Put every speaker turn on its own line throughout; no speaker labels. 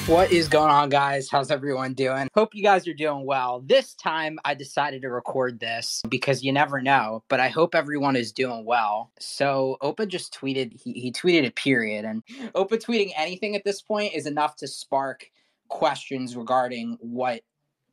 What is going on, guys? How's everyone doing? Hope you guys are doing well. This time I decided to record this because you never know, but I hope everyone is doing well. So Opa just tweeted, he tweeted a period, and Opa tweeting anything at this point is enough to spark questions regarding what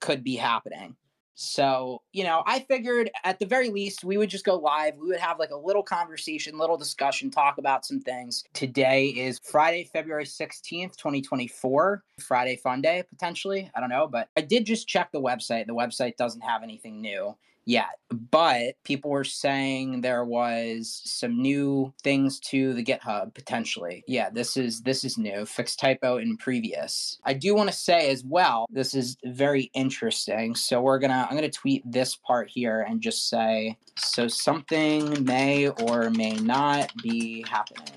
could be happening. So, I figured at the very least we would just go live. We would have like a little conversation, little discussion, talk about some things. Today is Friday, February 16th, 2024. Friday fun day, potentially. I don't know, but I did just check the website. The website doesn't have anything new yet, but people were saying there was some new things to the GitHub potentially. Yeah, this is new. Fixed typo in previous. I do want to say as well, this is very interesting. So I'm gonna tweet this part here and just say, so something may or may not be happening.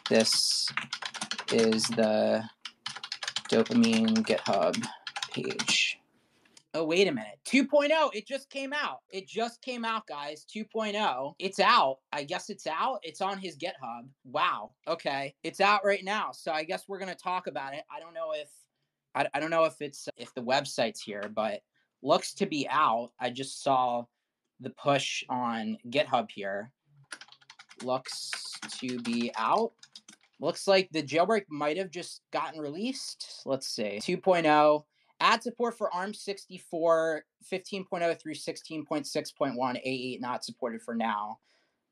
This is the Dopamine GitHub page. Oh, wait a minute. 2.0. It just came out. It just came out, guys. 2.0. It's out. I guess it's out. It's on his GitHub. Wow. Okay. It's out right now. So I guess we're going to talk about it. I don't know if the website's here, but looks to be out. I just saw the push on GitHub here. Looks to be out. Looks like the jailbreak might have just gotten released. Let's see. 2.0. Add support for ARM64 15.0 through 16.6.1. A8 not supported for now.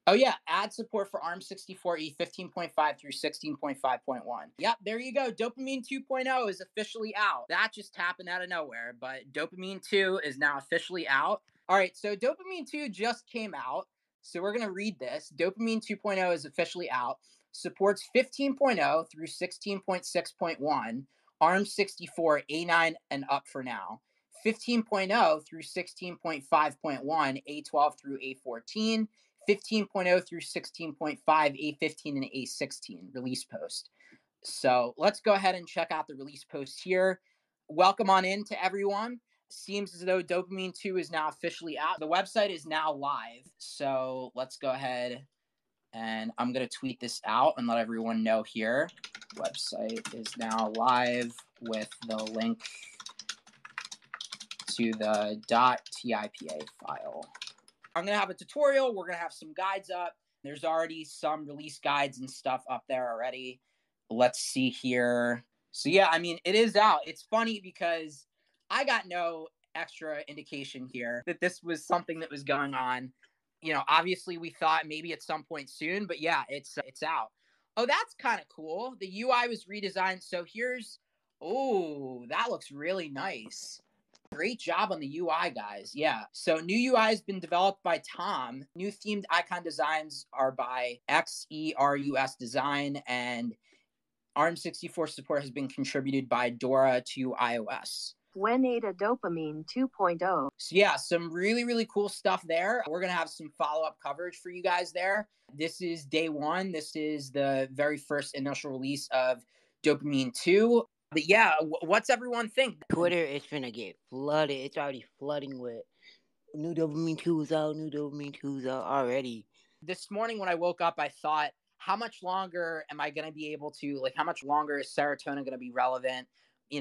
Oh, yeah. Add support for ARM64E 15.5 through 16.5.1. Yep, there you go. Dopamine 2.0 is officially out. That just happened out of nowhere, but Dopamine 2 is now officially out. All right, so Dopamine 2 just came out. So we're going to read this. Dopamine 2.0 is officially out. Supports 15.0 through 16.6.1. ARM64 A9 and up for now. 15.0 through 16.5.1. A12 through A14. 15.0 through 16.5, A15, and A16 release post. So let's go ahead and check out the release post here. Welcome on in to everyone. Seems as though Dopamine 2 is now officially out. The website is now live. So let's go ahead and I'm going to tweet this out and let everyone know here. Website is now live with the link to the .tipa file. I'm going to have a tutorial. We're going to have some guides up. There's already some release guides and stuff up there already. Let's see here. So yeah, I mean, it is out. It's funny because I got no extra indication here that this was something that was going on. Obviously we thought maybe at some point soon, but yeah, it's out. Oh, that's kind of cool. The UI was redesigned. So that looks really nice. Great job on the UI, guys. Yeah. So new UI has been developed by Tom. New themed icon designs are by XERUS Design, and ARM64 support has been contributed by Dora to iOS.
When Ada Dopamine 2.0.
So yeah, some really, really cool stuff there. We're going to have some follow-up coverage for you guys there. This is day one. This is the very first initial release of Dopamine 2. But yeah, what's everyone think?
Twitter is finna get flooded. It's already flooding with new Dopamine 2's out, already.
This morning when I woke up, I thought, how much longer am I going to be able to, how much longer is serotonin going to be relevant?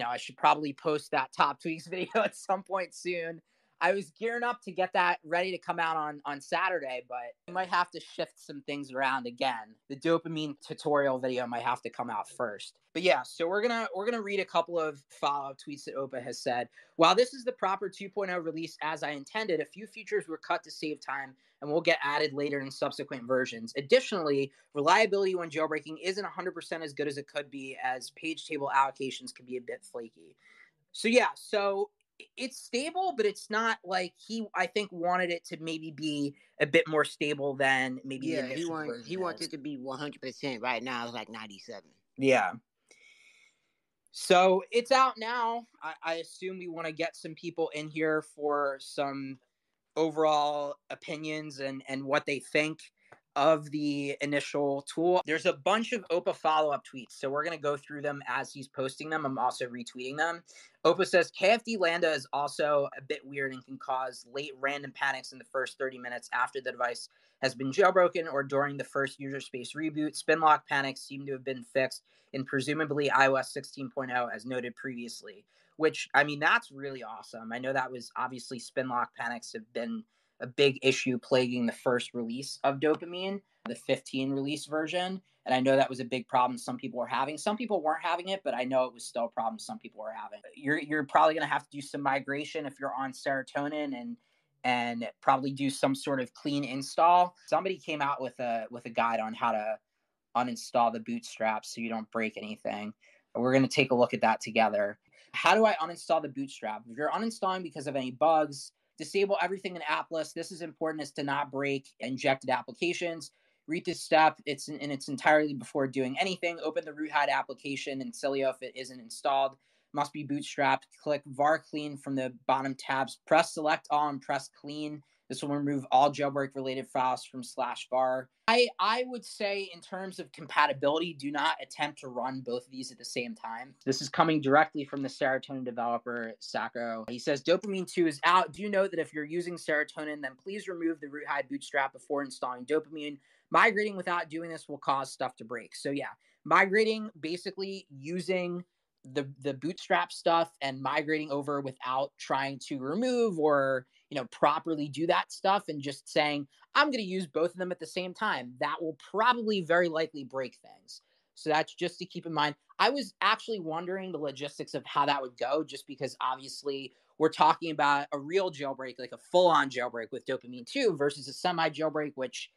I should probably post that top tweaks video at some point soon. I was gearing up to get that ready to come out on Saturday, but I might have to shift some things around again. The dopamine tutorial video might have to come out first. But yeah, so we're gonna read a couple of follow-up tweets that Opa has said. While this is the proper 2.0 release as I intended, a few features were cut to save time and will get added later in subsequent versions. Additionally, reliability when jailbreaking isn't 100% as good as it could be, as page table allocations can be a bit flaky. So yeah, it's stable, but it's not like I think wanted it to maybe be a bit more stable than maybe the initial version.
He wants it to be 100%. Right now it's like 97.
Yeah. So it's out now. I assume we want to get some people in here for some overall opinions and what they think. of the initial tool. There's a bunch of OPA follow-up tweets, so we're going to go through them as he's posting them. I'm also retweeting them. OPA says, KFD Lambda is also a bit weird and can cause late random panics in the first 30 minutes after the device has been jailbroken or during the first user space reboot. Spinlock panics seem to have been fixed in presumably iOS 16.0 as noted previously, which, I mean, that's really awesome. I know that was obviously Spinlock panics have been a big issue plaguing the first release of Dopamine, the 15 release version. And I know that was a big problem some people were having. Some people weren't having it, but I know it was still a problem some people were having. You're probably going to have to do some migration if you're on Serotonin and probably do some sort of clean install. Somebody came out with a guide on how to uninstall the Bootstrap so you don't break anything. We're going to take a look at that together. How do I uninstall the Bootstrap? If you're uninstalling because of any bugs, disable everything in Appless. This is important, is to not break injected applications. Read this step. It's entirely before doing anything. Open the root hide application in Cilio if it isn't installed. Must be bootstrapped. Click var clean from the bottom tabs. Press select all and press clean. This will remove all jailbreak related files from /var. I would say in terms of compatibility, do not attempt to run both of these at the same time. This is coming directly from the Serotonin developer, Sacco. He says, Dopamine 2 is out. Do note that if you're using Serotonin, then please remove the root hide bootstrap before installing Dopamine. Migrating without doing this will cause stuff to break. So yeah, migrating, basically using the bootstrap stuff and migrating over without trying to remove or properly do that stuff and just saying, I'm going to use both of them at the same time. That will probably very likely break things. So that's just to keep in mind. I was actually wondering the logistics of how that would go, just because obviously we're talking about a real jailbreak, like a full-on jailbreak with Dopamine 2 versus a semi-jailbreak, which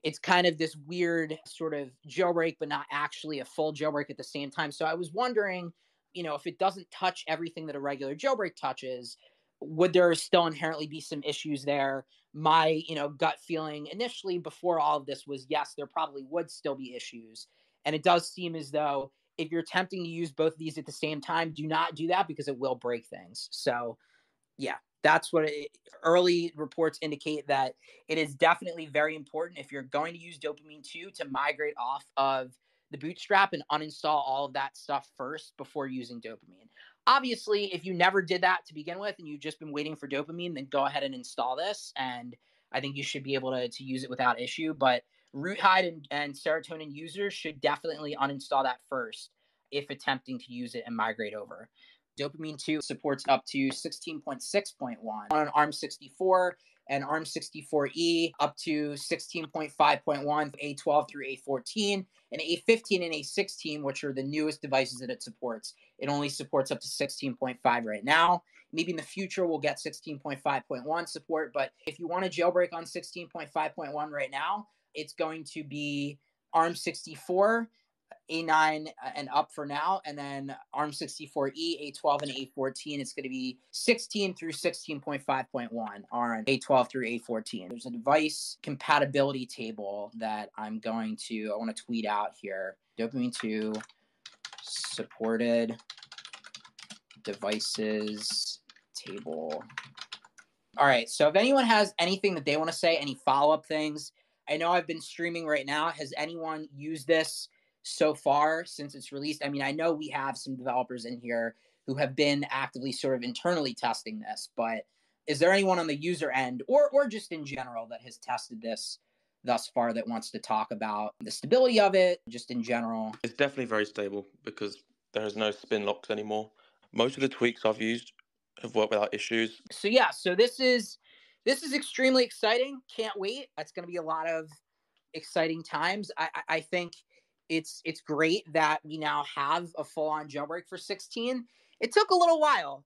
it's kind of this weird sort of jailbreak, but not actually a full jailbreak at the same time. So I was wondering, if it doesn't touch everything that a regular jailbreak touches, would there still inherently be some issues there? My, gut feeling initially before all of this was, yes, there probably would still be issues. And it does seem as though if you're attempting to use both of these at the same time, do not do that because it will break things. So yeah, that's what early reports indicate, that it is definitely very important if you're going to use Dopamine 2 to migrate off of the Bootstrap and uninstall all of that stuff first before using Dopamine. Obviously, if you never did that to begin with and you've just been waiting for Dopamine, then go ahead and install this. And I think you should be able to use it without issue. But root hide and Serotonin users should definitely uninstall that first if attempting to use it and migrate over. Dopamine 2 supports up to 16.6.1 on ARM64 and ARM64E up to 16.5.1, A12 through A14, and A15 and A16, which are the newest devices that it supports. It only supports up to 16.5 right now. Maybe in the future we'll get 16.5.1 support, but if you want to jailbreak on 16.5.1 right now, it's going to be ARM64, A9 and up for now, and then ARM64E, A12, and A14. It's going to be 16 through 16.5.1 on A12 through A14. There's a device compatibility table that I want to tweet out here. Dopamine 2 supported devices table. All right, so if anyone has anything that they want to say, any follow-up things, I know I've been streaming right now. Has anyone used this so far since it's released? I mean, I know we have some developers in here who have been actively sort of internally testing this, but is there anyone on the user end or just in general that has tested this thus far that wants to talk about the stability of it, just in general?
It's definitely very stable because there is no spin locks anymore. Most of the tweaks I've used have worked without issues.
So yeah, so this is extremely exciting. Can't wait. It's going to be a lot of exciting times. I think it's great that we now have a full-on jailbreak for 16. It took a little while,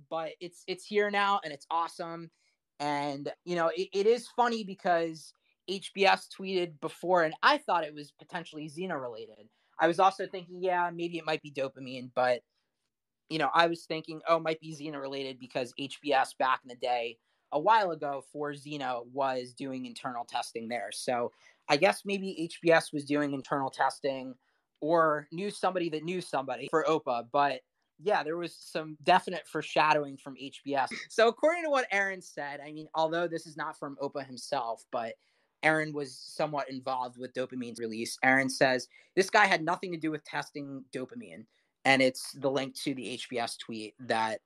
but it's here now and it's awesome. And it is funny because HBS tweeted before and I thought it was potentially Xeno related. I was also thinking, yeah, maybe it might be Dopamine, but I was thinking, it might be Xeno related because HBS back in the day, a while ago for Xeno, was doing internal testing there. So I guess maybe HBS was doing internal testing or knew somebody that knew somebody for OPA. But yeah, there was some definite foreshadowing from HBS. So according to what Aaron said, I mean, although this is not from OPA himself, but Aaron was somewhat involved with Dopamine's release. Aaron says, this guy had nothing to do with testing dopamine. And it's the link to the HBS tweet that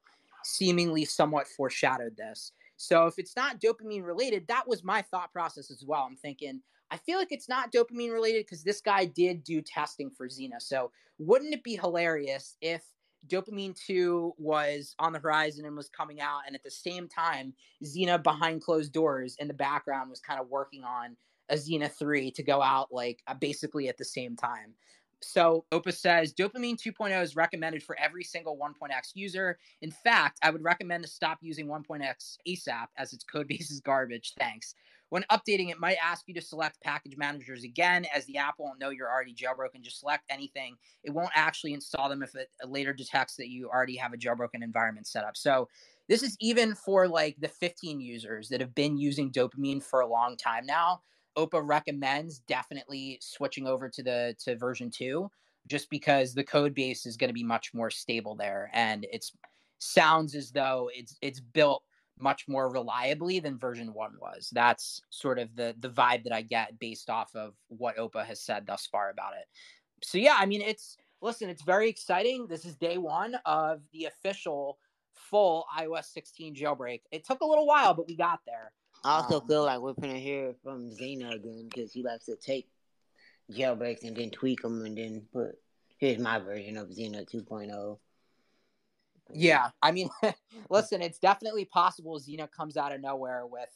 seemingly somewhat foreshadowed this. So if it's not dopamine related, that was my thought process as well. I'm thinking, I feel like it's not dopamine related because this guy did do testing for Xena. So wouldn't it be hilarious if Dopamine 2 was on the horizon and was coming out, and at the same time, Xena behind closed doors in the background was kind of working on a Xena 3 to go out like basically at the same time. So Opus says Dopamine 2.0 is recommended for every single 1.x user. In fact, I would recommend to stop using 1.x ASAP as its code base is garbage. Thanks. When updating, it might ask you to select package managers again, as the app won't know you're already jailbroken. Just select anything. It won't actually install them if it later detects that you already have a jailbroken environment set up. So this is even for like the 15 users that have been using Dopamine for a long time now. OPA recommends definitely switching over to version 2, just because the code base is going to be much more stable there, and it sounds as though it's built much more reliably than version 1 was. That's sort of the vibe that I get based off of what OPA has said thus far about it. So yeah, I mean, it's very exciting. This is day 1 of the official full iOS 16 jailbreak. It took a little while, but we got there.
I also feel like we're gonna hear from Xena again because he likes to take jailbreaks and then tweak them and then put, here's my version of Xena 2.0.
Yeah, I mean, listen, it's definitely possible Xena comes out of nowhere with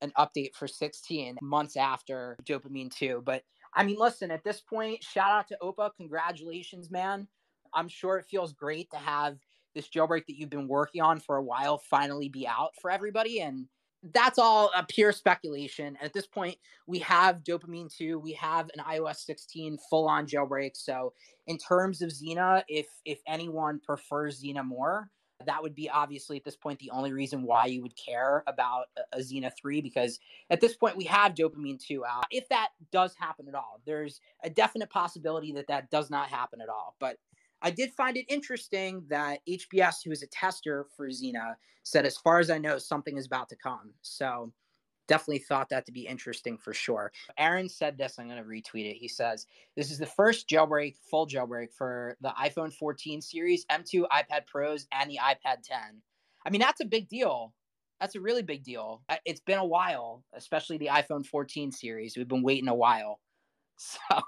an update for 16 months after Dopamine 2. But I mean, listen, at this point, shout out to OPA. Congratulations, man. I'm sure it feels great to have this jailbreak that you've been working on for a while finally be out for everybody. And that's all a pure speculation. At this point, we have Dopamine 2, we have an iOS 16 full-on jailbreak. So in terms of Xena, if anyone prefers Xena more, that would be obviously at this point the only reason why you would care about a Xena 3, because at this point we have Dopamine 2 out. If that does happen at all, there's a definite possibility that that does not happen at all. But I did find it interesting that HBS, who is a tester for Xena, said, as far as I know, something is about to come. So definitely thought that to be interesting for sure. Aaron said this, I'm going to retweet it. He says, this is the first jailbreak, full jailbreak for the iPhone 14 series, M2, iPad Pros, and the iPad 10. I mean, that's a big deal. That's a really big deal. It's been a while, especially the iPhone 14 series. We've been waiting a while. So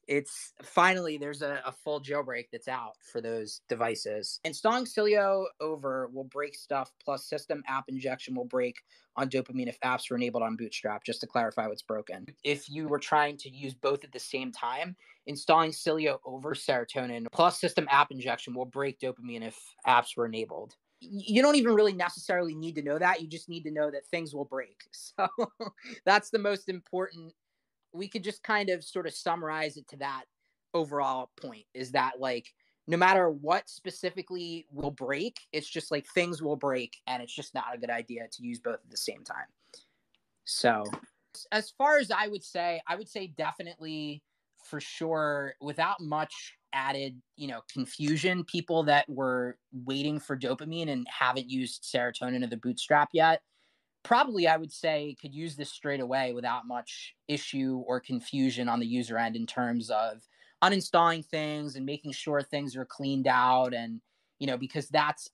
it's finally, there's a full jailbreak that's out for those devices. Installing Cilio over will break stuff, plus system app injection will break on Dopamine if apps were enabled on Bootstrap, just to clarify what's broken. If you were trying to use both at the same time, installing Cilio over Serotonin plus system app injection will break Dopamine if apps were enabled. You don't even really necessarily need to know that. You just need to know that things will break. So that's the most important. We could just kind of sort of summarize it to that overall point, is that like no matter what specifically will break, it's just like things will break, and it's just not a good idea to use both at the same time. So as far as I would say definitely for sure, without much added, confusion, people that were waiting for Dopamine and haven't used Serotonin or the Bootstrap yet, probably I would say could use this straight away without much issue or confusion on the user end in terms of uninstalling things and making sure things are cleaned out. And, because that's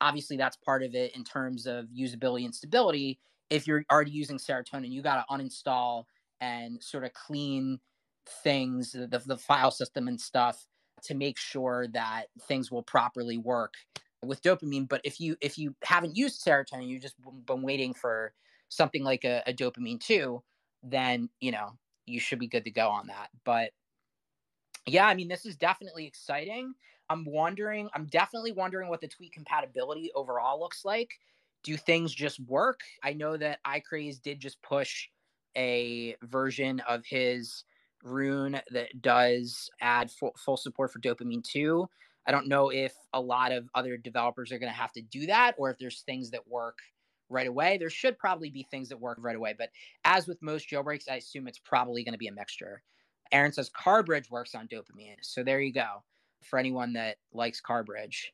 part of it in terms of usability and stability. If you're already using Serotonin, you got to uninstall and sort of clean things, the file system and stuff, to make sure that things will properly work with Dopamine. But if you haven't used Serotonin, you've just been waiting for something like a Dopamine 2, then, you should be good to go on that. But yeah, I mean, this is definitely exciting. I'm definitely wondering what the tweet compatibility overall looks like. Do things just work? I know that iCraze did just push a version of his rune that does add full support for Dopamine 2. I don't know if a lot of other developers are going to have to do that, or if there's things that work right away. There should probably be things that work right away, but as with most jailbreaks, I assume it's probably going to be a mixture. Aaron says Carbridge works on Dopamine. So there you go. For anyone that likes Carbridge,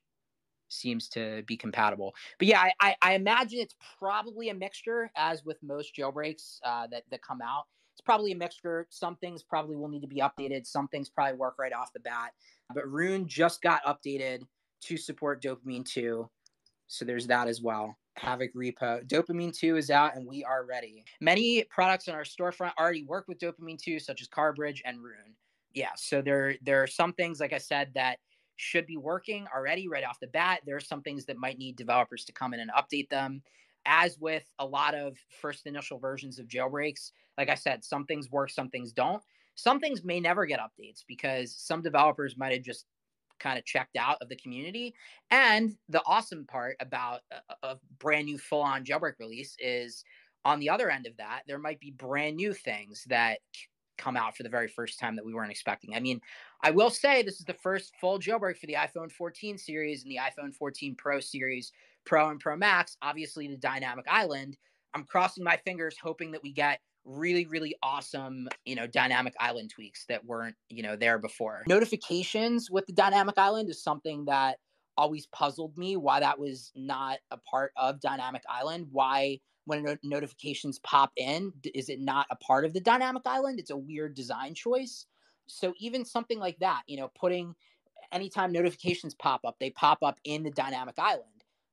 seems to be compatible. But yeah, I imagine it's probably a mixture, as with most jailbreaks that come out. it's probably a mixture. Some things probably will need to be updated. Some things probably work right off the bat. But Rune just got updated to support Dopamine 2. So there's that as well. Havoc repo. Dopamine 2 is out and we are ready. Many products in our storefront already work with Dopamine 2, such as Carbridge and Rune. Yeah, so there are some things, like I said, that should be working already right off the bat. There are some things that might need developers to come in and update them. As with a lot of first initial versions of jailbreaks, like I said, some things work, some things don't. Some things may never get updates because some developers might have just kind of checked out of the community. And the awesome part about a brand new full-on jailbreak release is on the other end of that, there might be brand new things that come out for the very first time that we weren't expecting. I mean, I will say this is the first full jailbreak for the iPhone 14 series and the iPhone 14 Pro series, Pro and Pro Max, obviously the Dynamic Island. I'm crossing my fingers hoping that we get really, really awesome, Dynamic Island tweaks that weren't, there before. Notifications with the Dynamic Island is something that always puzzled me, why that was not a part of Dynamic Island. Why, when notifications pop in, is it not a part of the Dynamic Island? It's a weird design choice. So even something like that, putting anytime notifications pop up, they pop up in the Dynamic Island.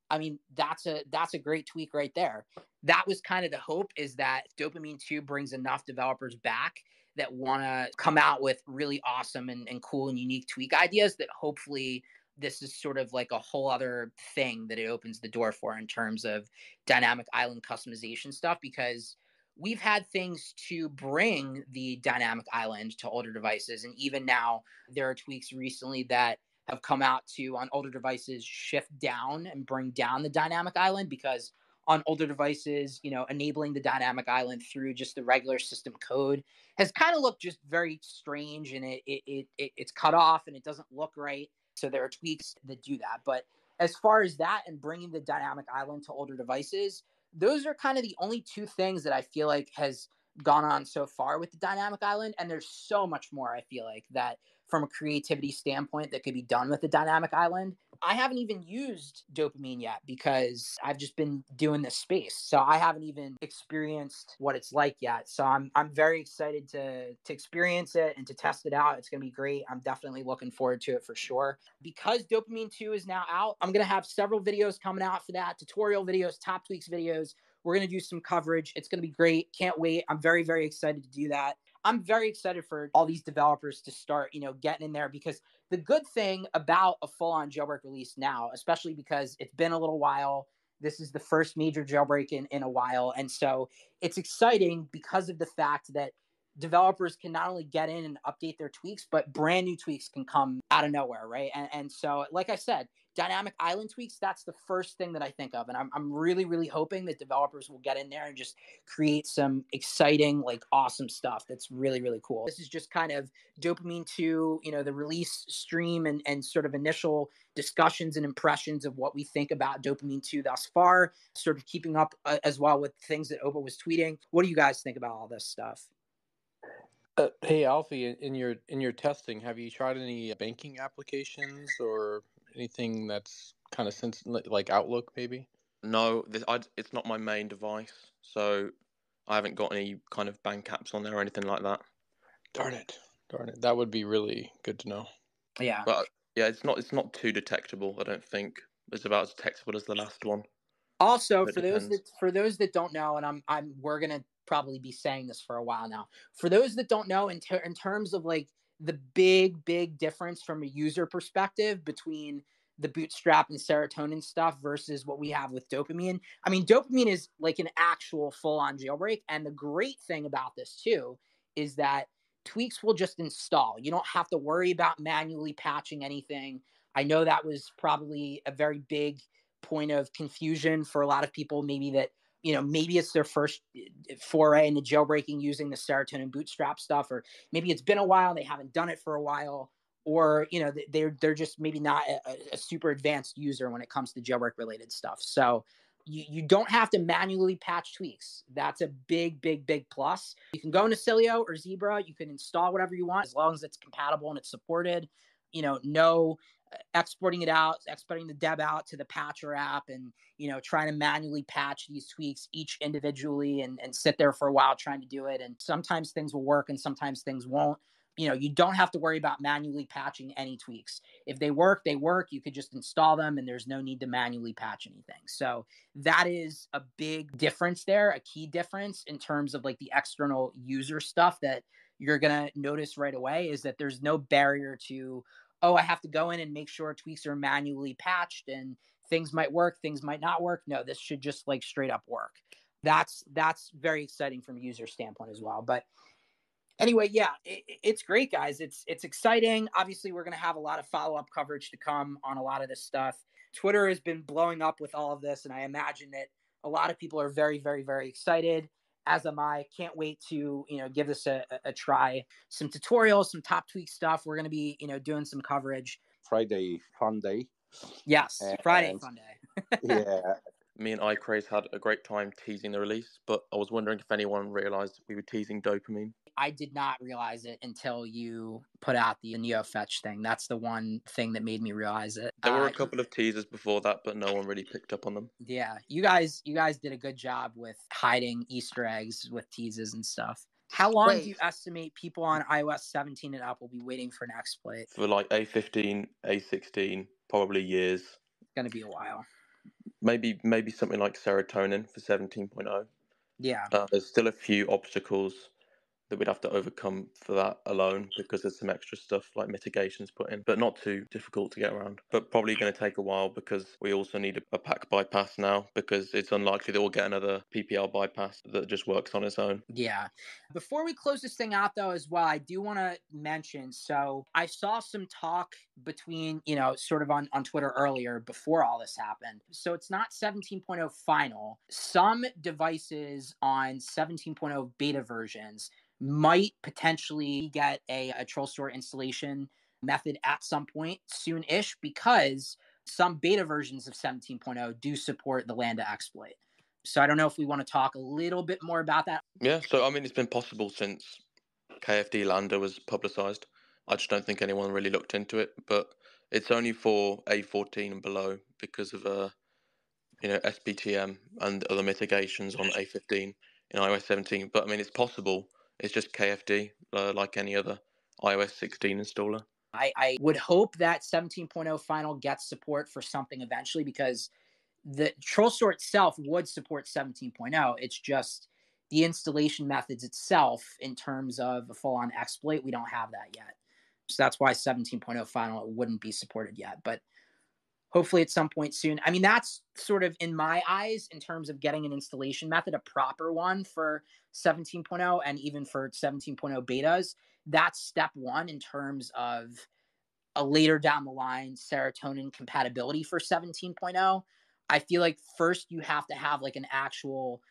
I mean, that's a great tweak right there. That was kind of the hope, is that Dopamine 2 brings enough developers back that want to come out with really awesome and cool and unique tweak ideas that hopefully this is sort of like a whole other thing that it opens the door for in terms of Dynamic Island customization stuff, because we've had things to bring the Dynamic Island to older devices. And even now there are tweaks recently that have come out to, on older devices, shift down and bring down the Dynamic Island, because on older devices, enabling the Dynamic Island through just the regular system code has kind of looked just very strange, and it's cut off and it doesn't look right. So there are tweaks that do that. But as far as that and bringing the Dynamic Island to older devices, those are kind of the only two things that I feel like has gone on so far with the Dynamic Island. And there's so much more, I feel like, that from a creativity standpoint that could be done with the Dynamic Island. I haven't even used Dopamine yet because I've just been doing this space. So I haven't even experienced what it's like yet. So I'm very excited to experience it and to test it out. It's going to be great. I'm definitely looking forward to it for sure. Because Dopamine 2 is now out, I'm going to have several videos coming out for that, tutorial videos, top tweaks videos. We're going to do some coverage. It's going to be great. Can't wait. I'm very, very excited to do that. I'm very excited for all these developers to start, getting in there, because the good thing about a full-on jailbreak release now, especially because it's been a little while, this is the first major jailbreak in a while. And so it's exciting because of the fact that developers can not only get in and update their tweaks, but brand new tweaks can come out of nowhere, right? And so, like I said, Dynamic Island tweaks, that's the first thing that I think of. And I'm really, really hoping that developers will get in there and just create some exciting, like awesome stuff that's really, really cool. This is just kind of Dopamine 2, the release stream and sort of initial discussions and impressions of what we think about Dopamine 2 thus far, sort of keeping up as well with things that Oba was tweeting. What do you guys think about all this stuff?
Hey Alfie, in your testing, have you tried any banking applications or anything that's kind of like Outlook maybe? No, it's not my main device, so I haven't got any kind of bank apps on there or anything like that. Darn it. That would be really good to know.
Yeah.
But yeah, it's not too detectable. I don't think it's about as detectable as the last one.
Also, for those that don't know, and we're gonna probably be saying this for a while now. For those that don't know, in terms of like the big difference from a user perspective between the Bootstrap and Serotonin stuff versus what we have with Dopamine. I mean, Dopamine is like an actual full-on jailbreak. And the great thing about this too is that tweaks will just install. You don't have to worry about manually patching anything. I know that was probably a very big point of confusion for a lot of people, maybe that, maybe it's their first foray into jailbreaking using the Serotonin Bootstrap stuff, or maybe it's been a while and they haven't done it for a while, or, they're just maybe not a super advanced user when it comes to jailbreak related stuff. So you don't have to manually patch tweaks. That's a big plus. You can go into Cilio or Zebra. You can install whatever you want as long as it's compatible and it's supported. No exporting it out, exporting the deb out to the patcher app and, trying to manually patch these tweaks each individually and sit there for a while trying to do it. And sometimes things will work and sometimes things won't. You don't have to worry about manually patching any tweaks. If they work, they work. You could just install them and there's no need to manually patch anything. So that is a big difference there, a key difference in terms of like the external user stuff that you're going to notice right away is that there's no barrier to, oh, I have to go in and make sure tweaks are manually patched and things might work, things might not work. No, this should just like straight up work. That's very exciting from a user standpoint as well. But anyway, yeah, it's great, guys. It's exciting. Obviously, we're going to have a lot of follow-up coverage to come on a lot of this stuff. Twitter has been blowing up with all of this, and I imagine that a lot of people are very, very, very excited, as am I. Can't wait to, give this a try. Some tutorials, some top tweak stuff. We're going to be, doing some coverage.
Friday fun day.
Yes, Friday fun day.
Yeah.
Me and iCraze had a great time teasing the release, but I was wondering if anyone realized we were teasing dopamine.
I did not realize it until you put out the NeoFetch thing. That's the one thing that made me realize it.
There were a couple of teasers before that, but no one really picked up on them.
Yeah, you guys did a good job with hiding Easter eggs with teases and stuff. How long do you estimate people on iOS 17 and up will be waiting for an exploit?
For like A15, A16, probably years.
It's going to be a while.
Maybe something like serotonin for 17.0.
Yeah.
There's still a few obstacles that we'd have to overcome for that alone because there's some extra stuff like mitigations put in, but not too difficult to get around. But probably going to take a while because we also need a pack bypass now because it's unlikely that we'll get another PPL bypass that just works on its own.
Yeah. Before we close this thing out though as well, I do want to mention, so I saw some talk between, sort of on Twitter earlier before all this happened. So it's not 17.0 final. Some devices on 17.0 beta versions might potentially get a TrollStore installation method at some point soon-ish because some beta versions of 17.0 do support the Lambda exploit. So I don't know if we want to talk a little bit more about that.
Yeah, so I mean, it's been possible since KFD Lambda was publicized. I just don't think anyone really looked into it, but it's only for A14 and below because of SBTM and other mitigations on A15 in iOS 17. But I mean, it's possible. It's just KFD, like any other iOS 16 installer.
I would hope that 17.0 final gets support for something eventually because the TrollStore itself would support 17.0. It's just the installation methods itself in terms of a full-on exploit, we don't have that yet. So that's why 17.0 final wouldn't be supported yet. But hopefully at some point soon. I mean, that's sort of, in my eyes, in terms of getting an installation method, a proper one for 17.0 and even for 17.0 betas. That's step one in terms of a later down the line serotonin compatibility for 17.0. I feel like first you have to have like an actual,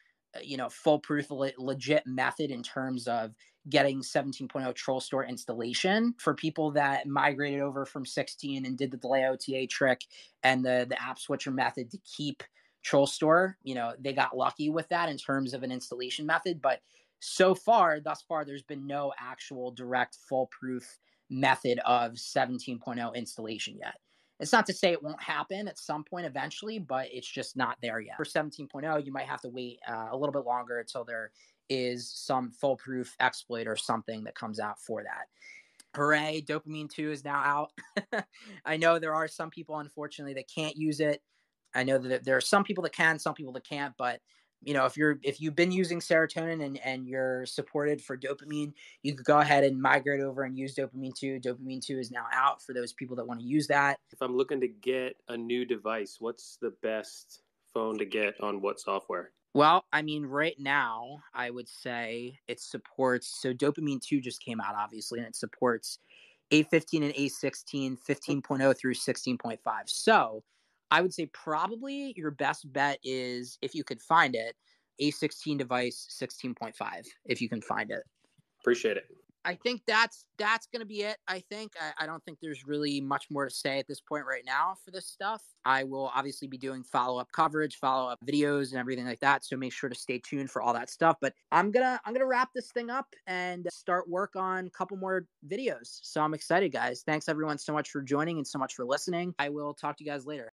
foolproof, legit method in terms of getting 17.0 TrollStore installation for people that migrated over from 16 and did the delay OTA trick and the app switcher method to keep TrollStore. They got lucky with that in terms of an installation method, but thus far, there's been no actual direct foolproof method of 17.0 installation yet. It's not to say it won't happen at some point eventually, but it's just not there yet. For 17.0, you might have to wait a little bit longer until there is some foolproof exploit or something that comes out for that. Hooray, Dopamine 2 is now out. I know there are some people, unfortunately, that can't use it. I know that there are some people that can, some people that can't, but if you've been using serotonin and you're supported for dopamine, you could go ahead and migrate over and use Dopamine 2. Dopamine 2 is now out for those people that want to use that.
If I'm looking to get a new device, what's the best phone to get on what software?
Well, I mean, right now, I would say it supports, so Dopamine 2 just came out, obviously, and it supports A15 and A16, 15.0 through 16.5. So I would say probably your best bet is, if you could find it, A16 device 16.5, if you can find it.
Appreciate it.
I think that's going to be it. I think I don't think there's really much more to say at this point right now for this stuff. I will obviously be doing follow-up coverage, follow-up videos and everything like that. So make sure to stay tuned for all that stuff. But I'm going to wrap this thing up and start work on a couple more videos. So I'm excited, guys. Thanks everyone so much for joining and so much for listening. I will talk to you guys later.